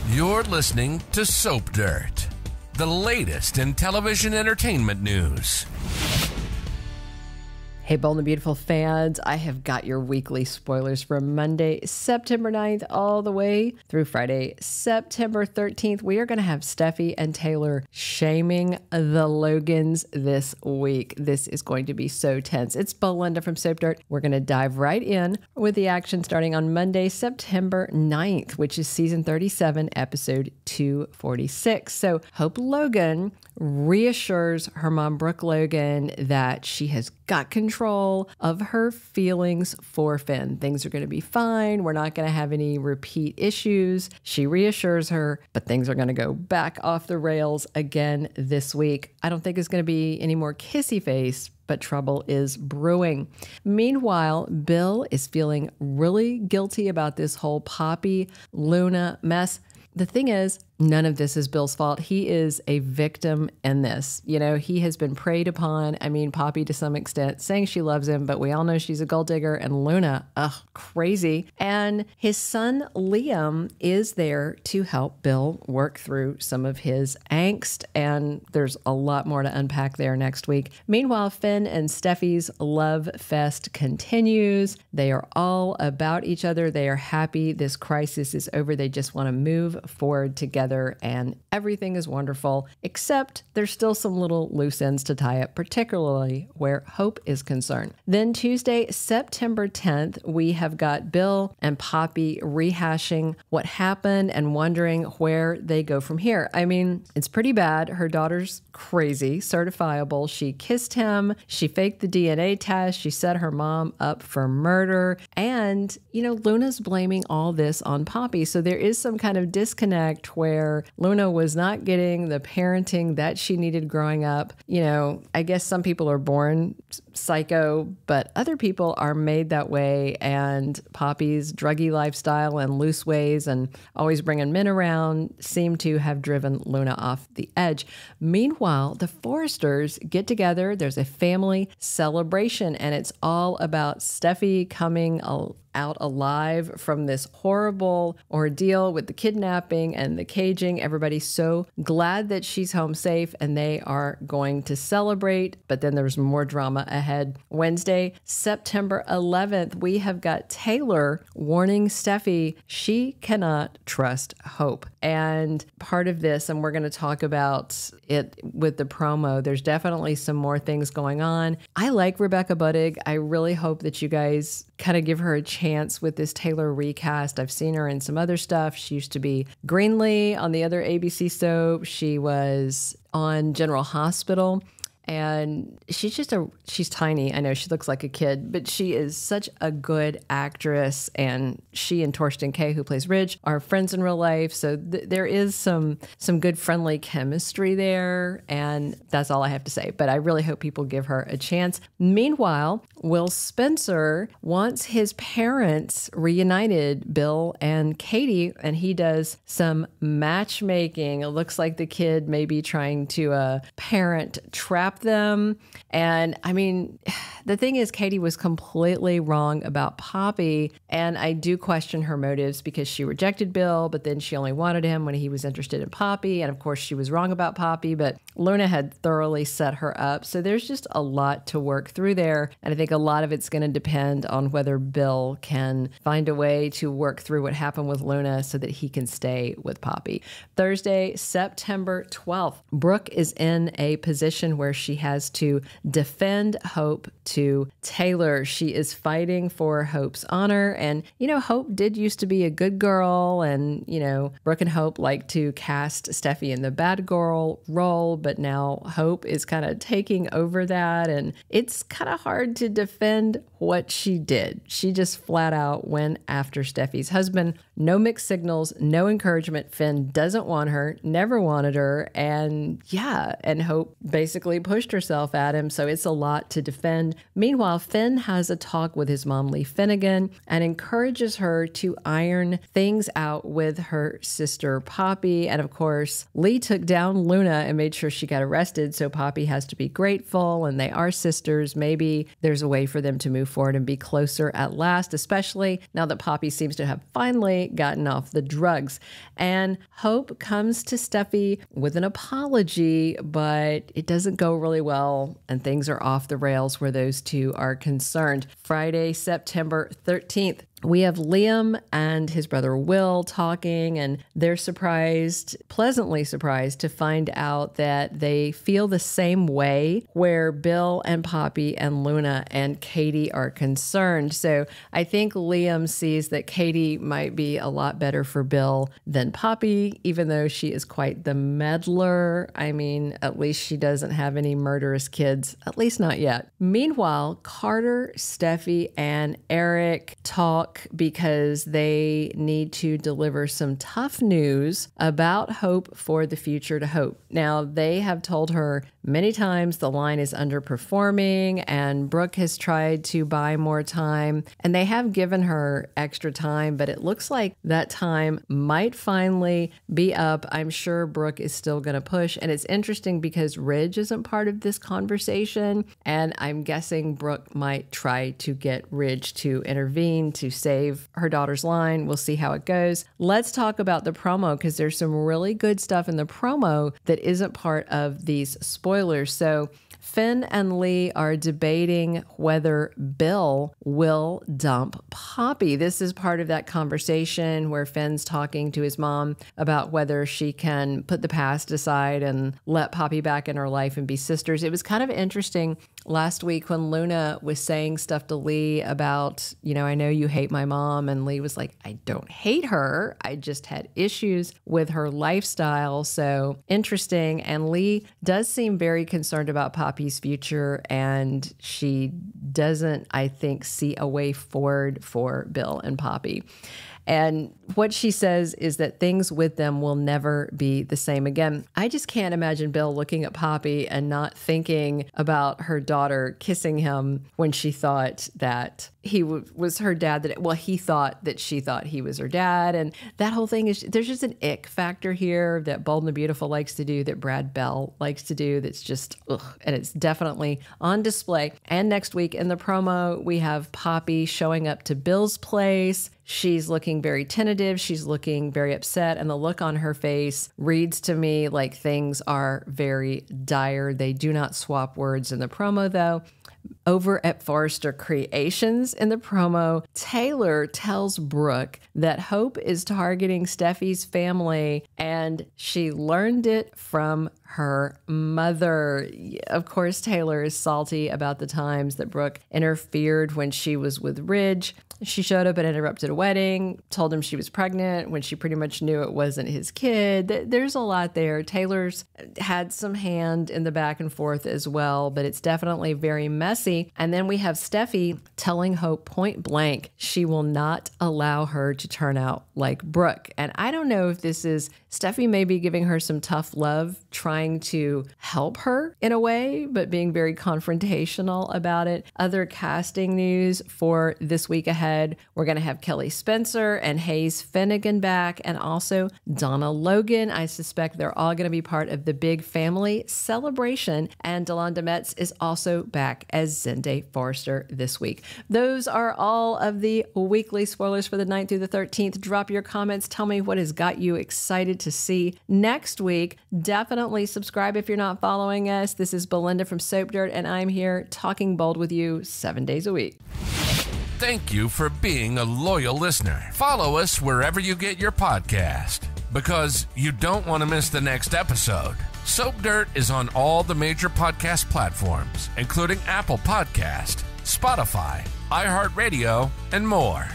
You're listening to Soap Dirt, the latest in television entertainment news. Hey, Bold and Beautiful fans, I have got your weekly spoilers from Monday, September 9th, all the way through Friday, September 13th. We are going to have Steffi and Taylor shaming the Logans this week. This is going to be so tense. It's Belinda from Soap Dirt. We're going to dive right in with the action starting on Monday, September 9th, which is season 37, episode 246. So Hope Logan reassures her mom, Brooke Logan, that she has got control of her feelings for Finn. Things are going to be fine. We're not going to have any repeat issues. She reassures her, but things are going to go back off the rails again this week. I don't think it's going to be any more kissy face, but trouble is brewing. Meanwhile, Bill is feeling really guilty about this whole Poppy Luna mess. The thing is, none of this is Bill's fault. He is a victim in this. You know, he has been preyed upon. I mean, Poppy to some extent saying she loves him, but we all know she's a gold digger, and Luna, crazy. And his son, Liam, is there to help Bill work through some of his angst. And there's a lot more to unpack there next week. Meanwhile, Finn and Steffi's love fest continues. They are all about each other. They are happy this crisis is over. They just want to move forward together. And everything is wonderful, except there's still some little loose ends to tie up, particularly where Hope is concerned. Then Tuesday, September 10th, we have got Bill and Poppy rehashing what happened and wondering where they go from here. I mean, it's pretty bad. Her daughter's crazy, certifiable. She kissed him. She faked the DNA test. She set her mom up for murder. And, you know, Luna's blaming all this on Poppy. So there is some kind of disconnect where Luna was not getting the parenting that she needed growing up. You know, I guess some people are born psycho, but other people are made that way. And Poppy's druggy lifestyle and loose ways and always bringing men around seem to have driven Luna off the edge. Meanwhile, the Forresters get together. There's a family celebration, and it's all about Steffi coming out alive from this horrible ordeal with the kidnapping and the caging. Everybody's so glad that she's home safe, and they are going to celebrate. But then there's more drama ahead. Wednesday, September 11th, we have got Taylor warning Steffi she cannot trust Hope. And part of this, and we're going to talk about it with the promo, there's definitely some more things going on. I like Rebecca Budig. I really hope that you guys kind of give her a chance with this Taylor recast. I've seen her in some other stuff. She used to be Greenlee on the other ABC soap. She was on General Hospital. And she's tiny. I know she looks like a kid, but she is such a good actress. And she and Torsten Kay, who plays Ridge, are friends in real life. So there is some good friendly chemistry there. And that's all I have to say. But I really hope people give her a chance. Meanwhile, Will Spencer wants his parents reunited, Bill and Katie, and he does some matchmaking. It looks like the kid may be trying to parent trap them. And I mean, the thing is, Katie was completely wrong about Poppy. And I do question her motives because she rejected Bill, but then she only wanted him when he was interested in Poppy. And of course, she was wrong about Poppy, but Luna had thoroughly set her up. So there's just a lot to work through there. And I think a lot of it's going to depend on whether Bill can find a way to work through what happened with Luna so that he can stay with Poppy. Thursday, September 12th, Brooke is in a position where she has to defend Hope to Taylor. She is fighting for Hope's honor. And, you know, Hope did used to be a good girl. And, you know, Brooke and Hope like to cast Steffi in the bad girl role. But now Hope is kind of taking over that. And it's kind of hard to defend what she did. She just flat out went after Steffi's husband. No mixed signals, no encouragement. Finn doesn't want her, never wanted her. And yeah, and Hope basically pushed herself at him. So it's a lot to defend. Meanwhile, Finn has a talk with his mom, Lee Finnegan, and encourages her to iron things out with her sister, Poppy. And of course, Lee took down Luna and made sure she got arrested. So Poppy has to be grateful, and they are sisters. Maybe there's a way for them to move forward and be closer at last, especially now that Poppy seems to have finally gotten off the drugs. And Hope comes to Steffi with an apology, but it doesn't go really well, and things are off the rails where those two are concerned. Friday, September 13th. We have Liam and his brother Will talking, and they're pleasantly surprised to find out that they feel the same way where Bill and Poppy and Luna and Katie are concerned. So I think Liam sees that Katie might be a lot better for Bill than Poppy, even though she is quite the meddler. I mean, at least she doesn't have any murderous kids, at least not yet. Meanwhile, Carter, Steffi, and Eric talk because they need to deliver some tough news about Hope for the future to Hope. Now, they have told her many times the line is underperforming and Brooke has tried to buy more time, and they have given her extra time, but it looks like that time might finally be up. I'm sure Brooke is still going to push, and it's interesting because Ridge isn't part of this conversation, and I'm guessing Brooke might try to get Ridge to intervene to save her daughter's line. We'll see how it goes. Let's talk about the promo, because there's some really good stuff in the promo that isn't part of these spoilers. So Finn and Lee are debating whether Bill will dump Poppy. This is part of that conversation where Finn's talking to his mom about whether she can put the past aside and let Poppy back in her life and be sisters. It was kind of interesting last week when Luna was saying stuff to Lee about, I know you hate my mom. And Lee was like, I don't hate her. I just had issues with her lifestyle. So interesting. And Lee does seem very concerned about Poppy's future, and she doesn't, I think, see a way forward for Bill and Poppy. And what she says is that things with them will never be the same again. I just can't imagine Bill looking at Poppy and not thinking about her daughter kissing him when she thought that he was her dad. He thought that she thought he was her dad. And that whole thing there's just an ick factor here that Bold and the Beautiful likes to do, that Brad Bell likes to do, that's just, ugh. And it's definitely on display. And next week in the promo, we have Poppy showing up to Bill's place. She's looking very tentative. She's looking very upset. And the look on her face reads to me like things are very dire. They do not swap words in the promo, though. Over at Forrester Creations in the promo, Taylor tells Brooke that Hope is targeting Steffi's family, and she learned it from her mother. Of course, Taylor is salty about the times that Brooke interfered when she was with Ridge. She showed up and interrupted a wedding, told him she was pregnant when she pretty much knew it wasn't his kid. There's a lot there. Taylor's had some hand in the back and forth as well, but it's definitely very messy. And then we have Steffi telling Hope point blank she will not allow her to turn out like Brooke. And I don't know if this is Steffi maybe giving her some tough love, trying to help her in a way, but being very confrontational about it. Other casting news for this week ahead, we're going to have Kelly Spencer and Hayes Finnegan back, and also Donna Logan. I suspect they're all going to be part of the big family celebration. And Delonda Metz is also back as Zende Forrester this week. Those are all of the weekly spoilers for the 9th through the 13th. Drop your comments. Tell me what has got you excited to see next week. Definitely subscribe if you're not following us. This is Belinda from Soap Dirt, and I'm here talking bold with you 7 days a week. Thank you for being a loyal listener. Follow us wherever you get your podcast, because you don't want to miss the next episode. Soap Dirt is on all the major podcast platforms, including Apple Podcast, Spotify, iHeartRadio, and more.